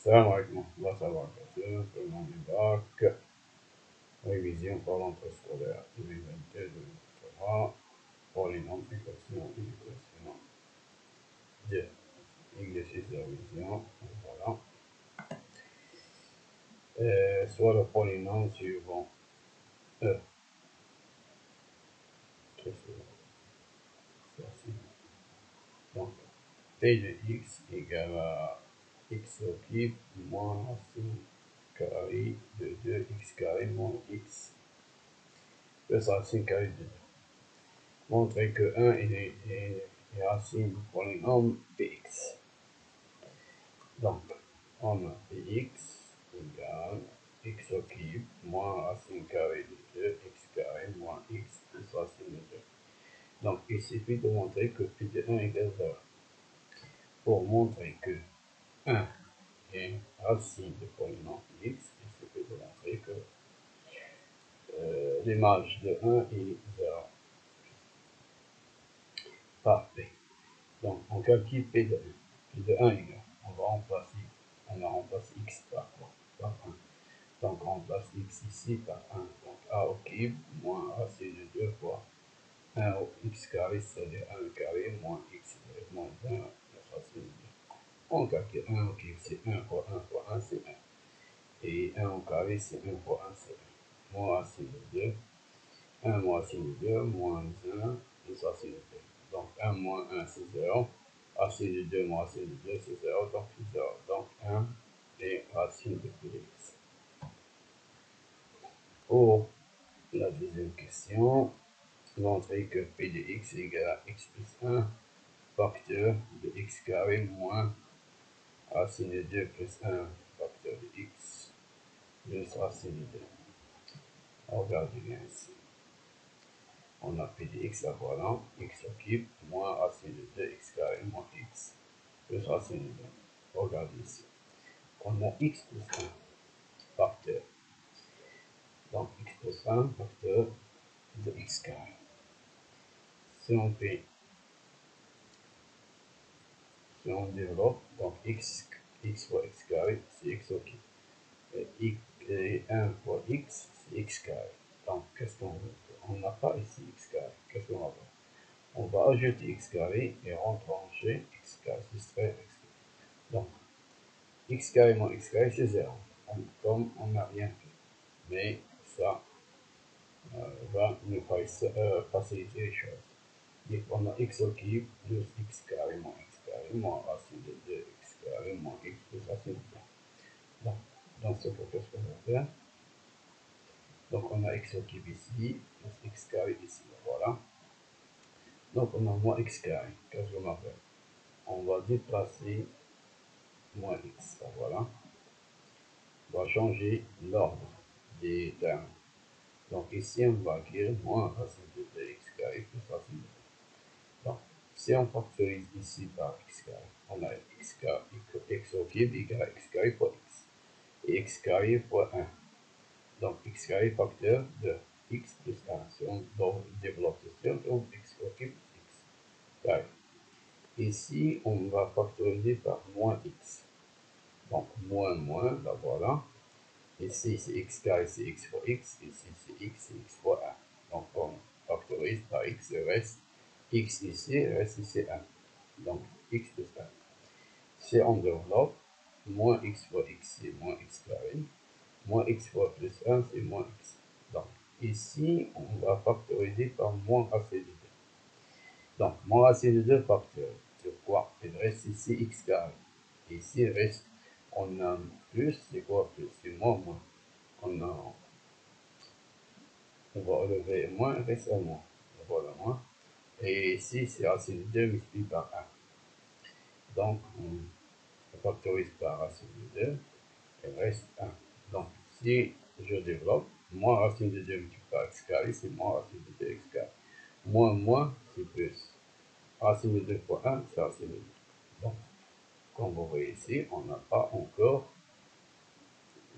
Salam alaikum, Allah barakatuh, tout le monde est back. Révision pour l'entrée scolaire 2022-2023 pour les nombres d'équation et d'équation de exercice de révision. Voilà. Soit le polynôme suivant E. Donc, P de x égale à x au cube moins racine carré de 2x carré moins x plus racine carré de 2. Montrer que 1 est racine du polynôme px. Donc, on a px égale x au cube moins racine carrée de 2x carré moins x plus racine de 2. Donc, il suffit de montrer que p de 1 égale 0. Pour montrer que 1 est racine du polynôme x, il suffit de montrer que l'image de 1 est 0. Parfait. Donc, on calcule P de 1. P de 1 égale. On a remplacé x par quoi? Par 1. Donc, on remplace x ici par 1. Donc, a au cube moins racine de 2 fois 1 au x carré, c'est-à-dire 1 carré moins x moins 1 plus racine de 2. On calcule 1 au cube, c'est 1 fois 1 fois 1, c'est 1. Et 1 au carré, c'est 1 fois 1, c'est 1. Moins racine de 2. 1 moins racine de 2 moins 1 plus racine de 2. Donc 1 moins 1 c'est 0. Racine de 2 moins racine de 2 c'est 0. Donc c'est 0. Donc 1 est racine de p de x. Pour la deuxième question, montrer que p de x égale à x plus 1 facteur de x carré moins racine de 2 plus 1 facteur de x plus racine de 2. Regardez bien ici. On a p de x, la voilà, x au cube, moins racine de 2x carré, moins x, plus racine de 2. Regardez ici. On a x plus 1, facteur. Donc x plus 1, facteur de x carré. Si on développe, donc x fois x carré, c'est x au cube. Et 1 fois x, c'est x carré. Donc, qu'est-ce qu'on veut? On n'a pas ici x carré. Qu'est-ce qu'on va faire? On va ajouter x carré et retrancher x carré, soustraire x carré. Donc, x carré moins x carré, c'est 0. Comme on n'a rien fait. Mais ça va nous faciliter les choses. Donc, on a x au cube plus x carré moins racine de 2x carré moins x plus racine de 2. Donc, dans ce cas, qu'est-ce qu'on va faire? Donc, on a x au cube ici, plus x carré ici. Voilà. Donc, on a moins x carré. Qu'est-ce qu'on va faire? On va déplacer moins x. Voilà. On va changer l'ordre des termes. Donc, ici, on va écrire moins racine de 2x carré plus racine de 2. Donc, si on factorise ici par x carré, on a x au cube égale à x carré fois x. Et x carré fois 1. Donc, x carré facteur de x plus 1. Si on développe ceci, on trouve x au cube x carré. Ici, on va factoriser par moins x. Donc, moins, la voilà. Ici, c'est x carré, c'est x fois x. Ici, c'est x fois 1. Donc, on factorise par x, il reste x ici, il reste ici 1. Donc, x plus 1. Si on développe, moins x fois x, c'est moins x carré. Moins x fois plus 1, c'est moins x. Donc, ici, on va factoriser par moins racine de 2. Donc, moins racine de 2 facteur de quoi? Il reste ici x carré. Ici, il reste, on a plus, c'est quoi plus? C'est moins. On va relever moins, il reste un moins. Voilà, moins. Et ici, c'est racine de 2 multiplié par 1. Donc, on factorise par racine de 2, il reste 1. Donc, si je développe, moins racine de 2 multiplié par x carré, c'est moins racine de 2x carré. Moins, c'est plus. Racine de 2 fois 1, c'est racine de 2. Donc, comme vous voyez ici, on n'a pas encore,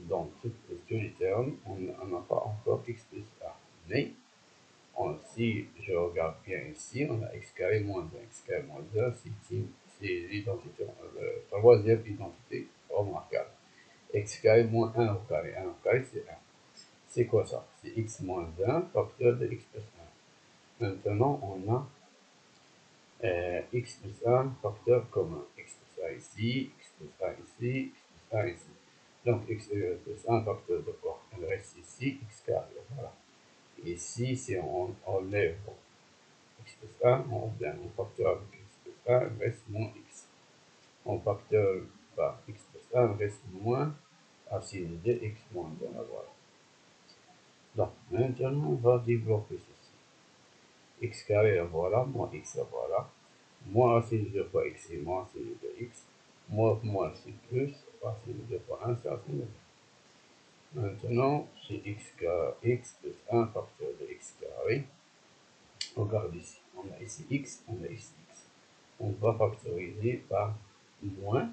dans toute question des termes, on n'a pas encore x plus 1. Mais, si je regarde bien ici, on a x carré moins 1. X carré moins 1, c'est l'identité, la troisième identité remarquable. x carré moins 1 au carré. 1 au carré, c'est 1. C'est quoi ça? C'est x moins 1 facteur de x plus 1. Maintenant, on a x plus 1 facteur commun. X plus 1 ici, x plus 1 ici, x plus 1 ici. Donc, x plus 1 facteur de quoi? Il reste ici, x carré. Voilà. Ici, si on enlève x plus 1, on facteur avec x plus 1, il reste moins x. On facteur par x plus 1, il reste moins racine de x moins 1. Voilà. Donc, maintenant, on va développer ceci. X carré, voilà, moins x, voilà. Moins racine de 2 fois x, c'est moins racine de x. Moins, c'est plus, racine de 2 fois 1, c'est racine de 2. Maintenant, c'est x plus 1 facteur de x carré. Regarde ici, on a ici x, on a ici x. On va factoriser par moins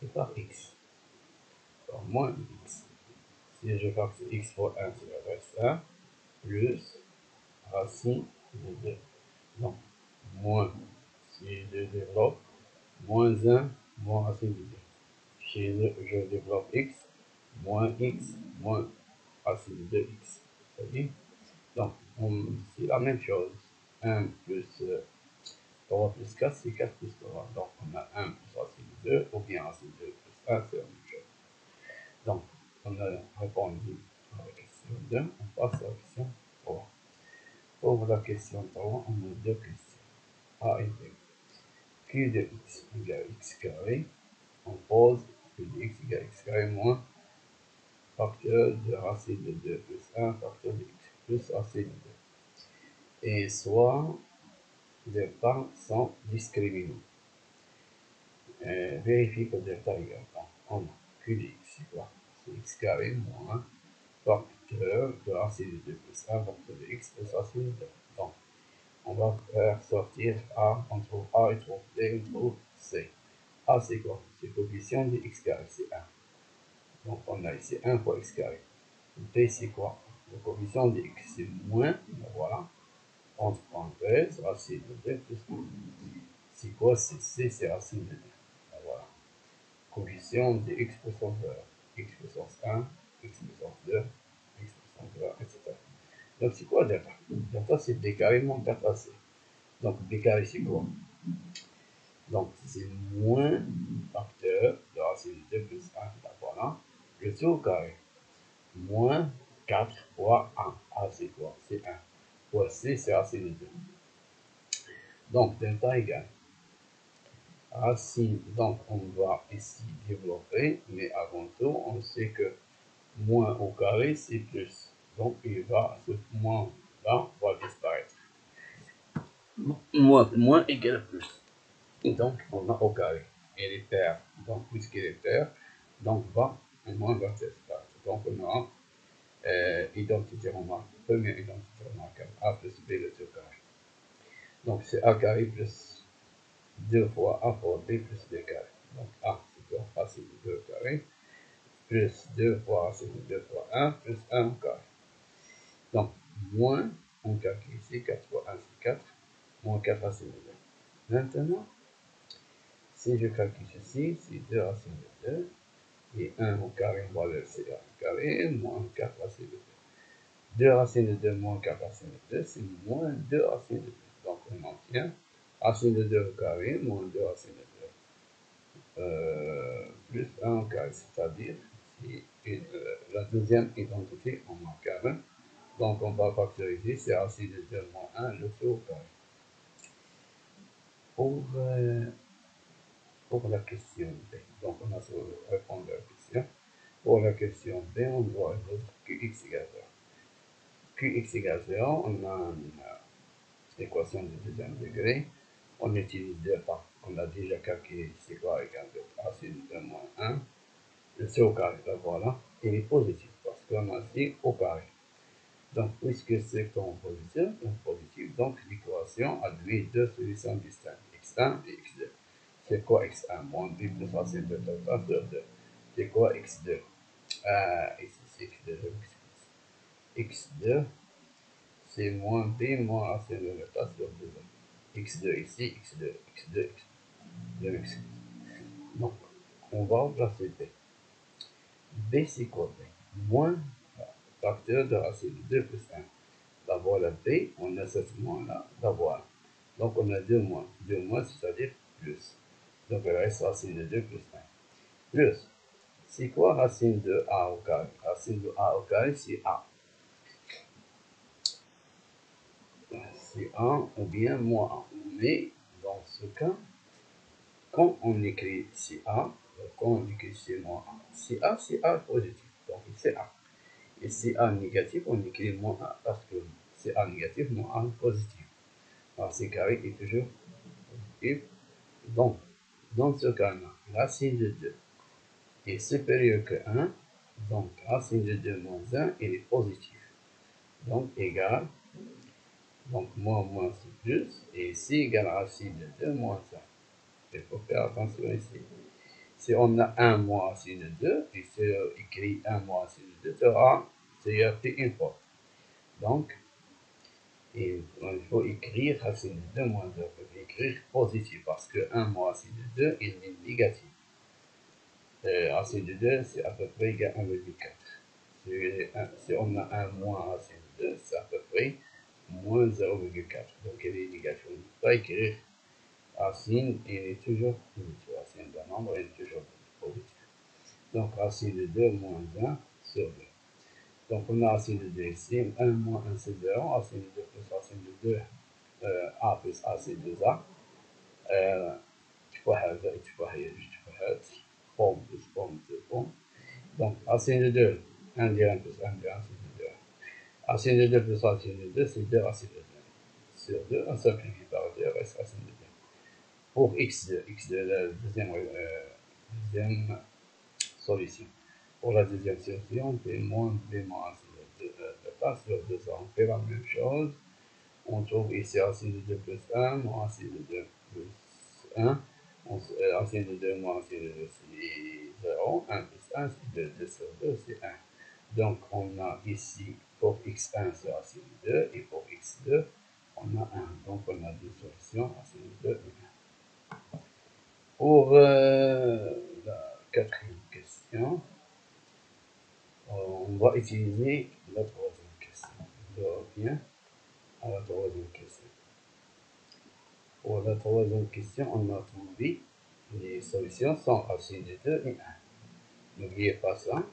et par x. Par moins x. Si je factorise x fois 1, c'est reste 1, plus racine de 2. Donc, moins, si je développe, moins 1, moins racine de 2. Si je développe x, moins racine de x. C'est-à-dire, donc, c'est la même chose. 1 plus 3 plus 4, c'est 4 plus 3. Donc, on a 1 plus racine de 2, ou bien racine de 2 plus 1, c'est la même chose. Donc, on a répondu à la question 2, on passe à la question 3. Pour la question 3, on a deux questions. A et B. Q de x égale x carré. On pose Q de x égale x carré moins facteur de racine de 2 plus 1 facteur de x plus racine de 2. Et soit delta sont discriminants. Vérifie que delta égale. On a Q de x, c'est quoi? C'est x carré moins facteur de racine de 2 plus 1 facteur de x plus racine de 2. Donc, on va faire sortir A, on trouve A, on trouve B, on trouve C. A, c'est quoi? C'est coefficient de x carré, c'est 1. Donc, on a ici 1 fois x carré. B, c'est quoi? Le coefficient de x, c'est moins, voilà, entre parenthèses, racine de 2 plus 1. C'est quoi? C'est C, c'est racine de 2. Voilà. Coefficient de x puissance 2, x puissance 1, x puissance 2, x puissance 2, etc. Donc, c'est quoi delta? Delta, c'est b carré moins delta c. Donc, b carré, c'est quoi? Donc, c'est moins facteur de racine de 2 plus 1, voilà. Le tout au carré. Moins 4 fois 1. A, c'est quoi? C'est 1. Fois C, c'est racine de 2. Donc, delta égale racine. Donc, on va ici développer, mais avant tout, on sait que moins au carré, c'est plus. Donc, ce moins-là va disparaître. Moins égale plus. Et donc, on a au carré. Et les paires, donc, puisqu'il est paire, donc, moins va disparaître. Donc, on aura identité remarquable, première identité remarquable, A plus B le tout carré. Donc, c'est A carré plus 2 fois A fois B plus B carré. Donc, A, c'est quoi? Racine de 2 carré, plus 2 fois racine de 2 fois 1, plus 1 au carré. Donc, moins, on calcule ici, 4 fois 1, c'est 4, moins 4 racine de 2. Maintenant, si je calcule ceci, c'est 2 racines de 2, et 1 au carré, on va laisser 1 au carré, moins 4 racines de 2. 2 racines de 2 moins 4 racines de 2, c'est moins 2 racines de 2. Donc, on maintient racine de 2 au carré, moins 2 racines de 2, plus 1 au carré, c'est-à-dire la deuxième identité en moins carré. Donc, on va factoriser, c'est racine de 2 moins 1, le tout au carré. Pour la question B, donc on a répondu à la question. Pour la question B, on doit résoudre Qx égale 0. Qx égale 0, on a une équation de deuxième degré. On utilise delta. On a déjà calculé c'est quoi égale racine de 2 moins 1. Le c au carré, là voilà, il est positif parce qu'on a c au carré. Donc, puisque c'est en positif, donc l'équation admet deux solutions distinctes, x1 et x2. C'est quoi x1? Moins b plus racine de delta sur 2. C'est quoi x2? Ici c'est x2, je m'excuse. x2, c'est moins b moins racine de delta sur 2. x2 ici, x2, x2, x2. Je m'excuse. Donc, on va remplacer b. B c'est quoi B? Moins facteur de racine de 2 plus 1. La voilà B, on a cette moins-là, la voilà. Donc on a 2 moins. 2 moins, c'est-à-dire plus. Donc il reste racine de 2 plus 1. Plus. C'est quoi racine de A au carré? Racine de A au carré, c'est A. C'est 1 ou bien moins 1. Mais dans ce cas, quand on écrit CA, quand on écrit C moins 1, c'est A positif. Donc c'est A. Et CA négatif, on écrit moins 1 parce que CA négatif, moins 1 positif. Alors C carré est toujours positif. Donc, dans ce cas-là, racine de 2 est supérieur que 1. Donc, racine de 2 moins 1, il est positif. Donc, égal. Donc, moins c'est plus. Et C égale racine de 2 moins 1. Il faut faire attention ici. Si on a 1 moins racine de 2, et si on écrit 1 moins racine de 2, c'est une fois. Donc, il faut écrire racine de 2 moins 2. Il faut écrire positif parce que 1 moins racine de 2, il est négatif. Racine de 2, c'est à peu près égal à 1,4. Si on a 1 moins racine de 2, c'est à peu près moins 0,4. Donc, il est négatif. On ne peut pas écrire racine, il est toujours positif. Racine d'un nombre, il est toujours positif. Donc, racine de 2 moins 1 sur 2. Donc, on a racine de 2 ici. 1 moins 1, c'est 0. Racine de 2 plus racine de 2. A plus A, c'est 2A. تفاحة زائد تفاحة يجوز تفاحات. Pomme plus pomme, 2 pommes. Donc, racine de 2. 1 dire 1 plus 1 dire 1, c'est 2. Racine de 2 plus racine de 2, c'est 2 racine de 2. Sur 2, on simplifie par 2, reste racine de 2. Pour x2, la deuxième solution. Pour la deuxième solution, b moins racine de 2 sur 2, on fait la même chose. On trouve ici racine de 2 plus 1, moins racine de 2 plus 1. Racine de 2 moins racine de 2, c'est 0. 1 plus 1, c'est 2. 2 sur 2, c'est 1. Donc, on a ici, pour x1, c'est racine de 2, et pour x2, on a 1. Donc, on a deux solutions, racine de 2 et 1. Pour la quatrième question, on va utiliser la troisième question. Je reviens à la troisième question. Pour la troisième question, on a trouvé les solutions sans racine de 2 et 1. N'oubliez pas ça.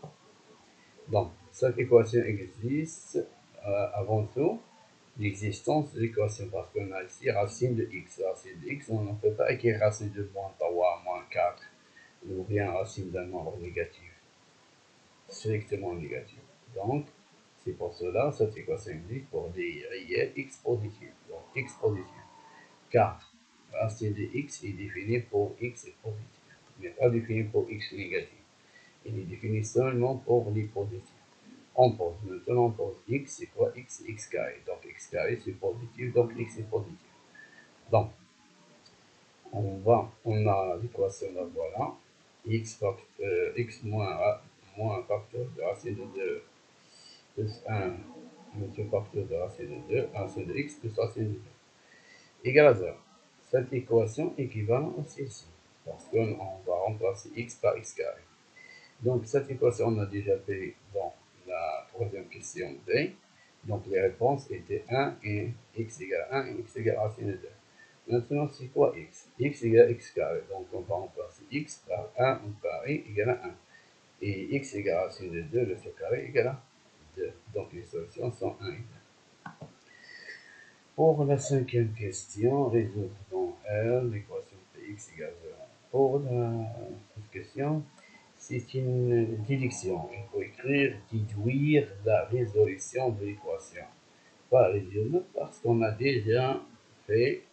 Donc, cette équation existe avant tout l'existence de l'équation parce qu'on a ici racine de x. Racine de x, on ne peut pas écrire racine de moins 3, moins 4 ou bien racine d'un nombre négatif, strictement négatif. Donc, c'est pour cela cette équation existe pour des réels x positifs. Donc, x positif. Car racine de x est définie pour x positif, mais pas définie pour x négatif. Il est défini seulement pour les positifs. On pose, maintenant on pose x, c'est quoi x? X carré. Donc x carré c'est positif, donc x est positif. Donc, on a l'équation là, voilà. X moins facteur de racine de 2 plus 1 multiplié facteur de racine de 2, racine de x plus racine de 2. Égale à 0. Cette équation équivalente aussi ici, parce qu'on va remplacer x par x carré. Donc cette équation, on a déjà fait dans la troisième question D. Donc les réponses étaient 1 et x égale 1 et x égale racine de 2. Maintenant, c'est quoi x? X égale x carré. Donc on va remplacer x par 1 au carré égale à 1. Et x égale racine de 2, le carré égale à 2. Donc les solutions sont 1 et 2. Pour la cinquième question, résoudre dans R l'équation px égale 0. Pour cette question, c'est une déduction. Il faut écrire déduire la résolution de l'équation. Pas résoudre parce qu'on a déjà fait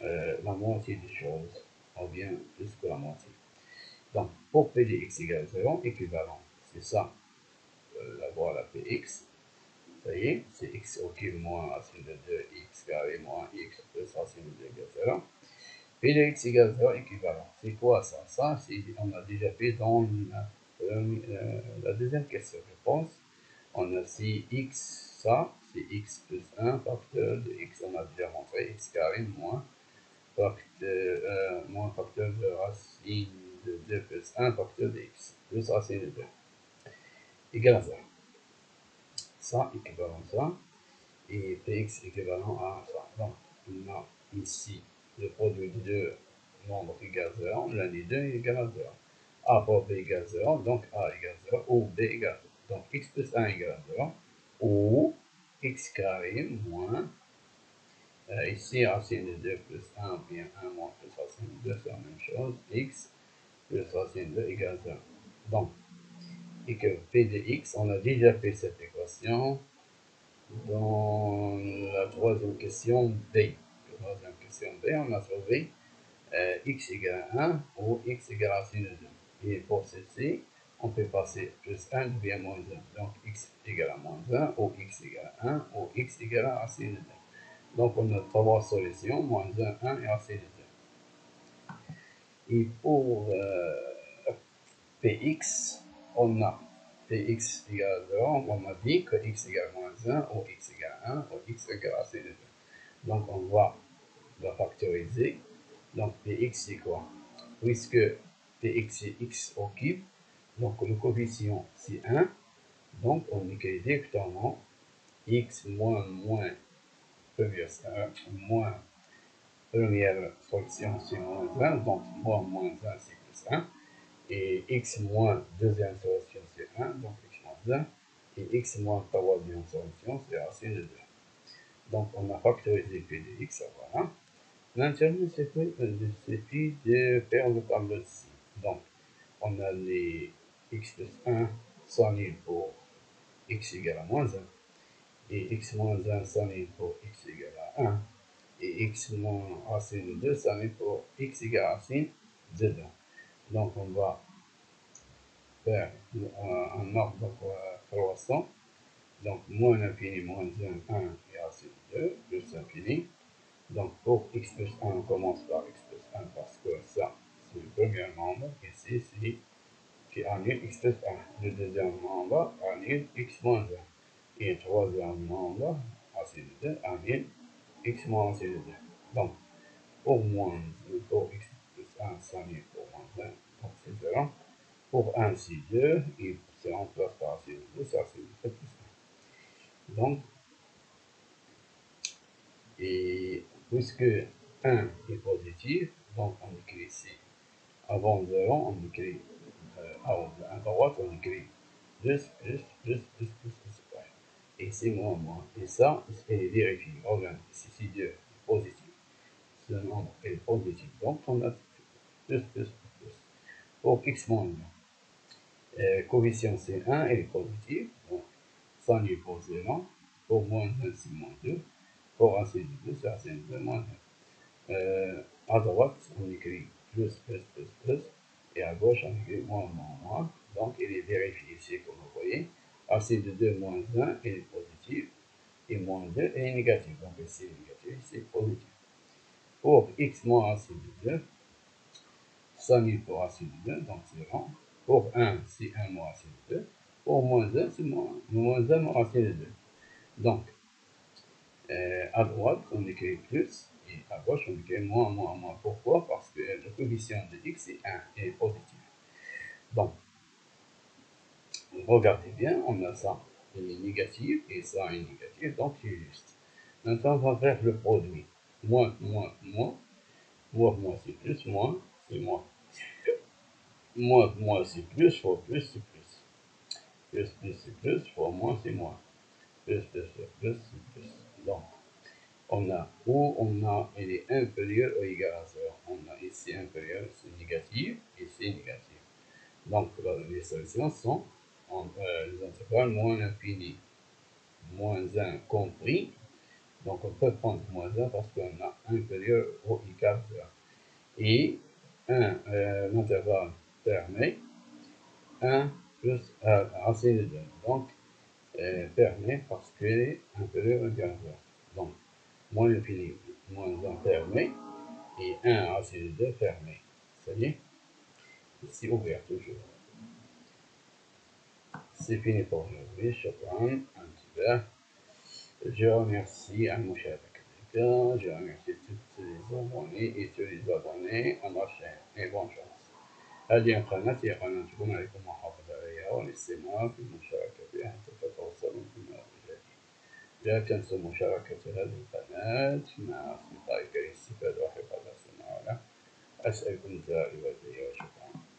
la moitié des choses, ou bien plus que la moitié. Donc, pour p de x égale 0, équivalent, c'est ça, la voilà px. Ça y est, c'est x occupe moins racine de 2 x carré moins x plus racine de 2 égale 0. P de x égale 0 équivalent. C'est quoi ça? Ça, on a déjà fait dans la deuxième question, je pense. On a si x, ça, c'est x plus 1 facteur de x. On a déjà montré x carré moins facteur de racine de 2 plus 1 facteur de x plus racine de 2. égale à 0. Ça équivalent à ça, et Px équivalent à ça. Donc, on a ici le produit des deux nombres égale 0, l'un des deux est égal à 0. A pour B égale 0, donc A égale 0, ou B égale 0. Donc x plus 1 égale à 0, ou x carré moins, ici racine de 2 plus 1, ou bien 1 moins plus racine de 2, c'est la même chose, x plus racine de 2 égale 0. Donc, et que P de x, on a déjà fait cette équation dans la troisième question B. La troisième question B, on a trouvé x égale à 1 ou x égale à racine de 2. Et pour ceci, on peut passer plus 1 devient moins 1. Donc x égale à moins 1 ou x égale à 1 ou x égale à racine de 2. Donc on a trois solutions, moins 1, 1 et racine de 2. Et pour Px, on a Px égale à 0, on a dit que x égale à moins 1 ou x égale à 1 ou x égale à racine de 2. Donc on va la factoriser. Donc Px c'est quoi? Puisque Px c'est x au cube, donc le coefficient c'est 1, donc on écrit directement x moins première fraction c'est moins 1, donc moins 1 c'est plus 1, et x moins deuxième solution c'est 1, donc x moins 1, et x moins troisième solution c'est racine de 2. Donc on a factorisé P de x, voilà. Maintenant, il suffit de faire le tableau ici. Donc, on a les x plus 1 100 000 pour x égale à moins 1, et x moins 1 100 000 pour x égale à 1, et x moins racine de 2 100 000 pour x égale à racine de 2. Donc, on va faire un ordre croissant. Donc, moins l'infini, moins 1, 1 et racine de 2, plus l'infini. Donc, pour x plus 1, on commence par x plus 1 parce que ça, c'est le premier nombre. Ici, c'est qui annule x plus 1. Le deuxième nombre annule x moins 1. Et le troisième nombre, racine de 2, annule x moins racine de 2. Donc, pour x plus 1, ça annule pour moins 1. Donc, c'est 0. Pour 1, c'est 2. Et c'est remplacé par racine de 2, c'est racine de 2 plus 1. Donc, et puisque 1 est positif, donc on écrit ici, avant 0, on écrit à droite, on écrit plus, et c'est moins. Et ça, c'est vérifié. Regarde, ici, c'est 2, positif. Ce nombre est positif, donc on a plus. Pour x moins 1, coefficient c'est 1, elle est positive, donc ça n'est pas 0. Pour moins 1, c'est moins 2. Pour racine de 2, c'est racine de 2 moins 1. À droite, on écrit plus, et à gauche, on écrit moins. Donc, il est vérifié ici, comme vous voyez. Racine de 2 moins 1, il est positif, et moins 2, il est négatif. Donc, ici, il est négatif, ici, positif. Pour x moins racine de 2, 100 000 pour racine de 2, donc c'est 0. Pour 1, c'est 1 moins racine de 2. Pour moins 1, c'est moins 1 moins racine de 2. Donc, à droite, on écrit plus, et à gauche, on écrit moins. Pourquoi? Parce que le coefficient de x est 1 et est positif. Donc, regardez bien, on a ça, il est négatif, et ça est négatif, donc c'est juste. Maintenant, on va faire le produit. Moins, c'est plus, moins, c'est moins. Moins, c'est plus, fois plus, c'est plus. Plus, c'est plus, fois moins, c'est moins. Plus, c'est plus. Donc, on a, il est inférieur ou égal à 0. On a ici inférieur, c'est négatif, ici négatif. Donc, les solutions sont les intervalles moins l'infini, moins 1 compris. Donc, on peut prendre moins 1 parce qu'on a inférieur ou égal à 0. Et l'intervalle fermé, 1 plus racine de 2. Donc, fermé parce qu'il est inférieur ou égal à 0. Donc, moins l'infini, moins 1 fermé, et 1 racine de 2 fermé. Ça y est, ici ouvert toujours. C'est fini pour aujourd'hui. Shukran, intibah. Je remercie à mon cher Africain, je remercie tous les abonnés et tous les abonnés à ma chaîne. Et bonne chance. هذه القناة هي قناتكم، عليكم المحافظة عليها والاستماع في المشاركة فيها حتى تتوصلوا بما جديد. لا تنسوا مشاركة هذه القناة مع أصدقائك للاستفادة وحفظ السمع. أسألكم دائما وشكرا.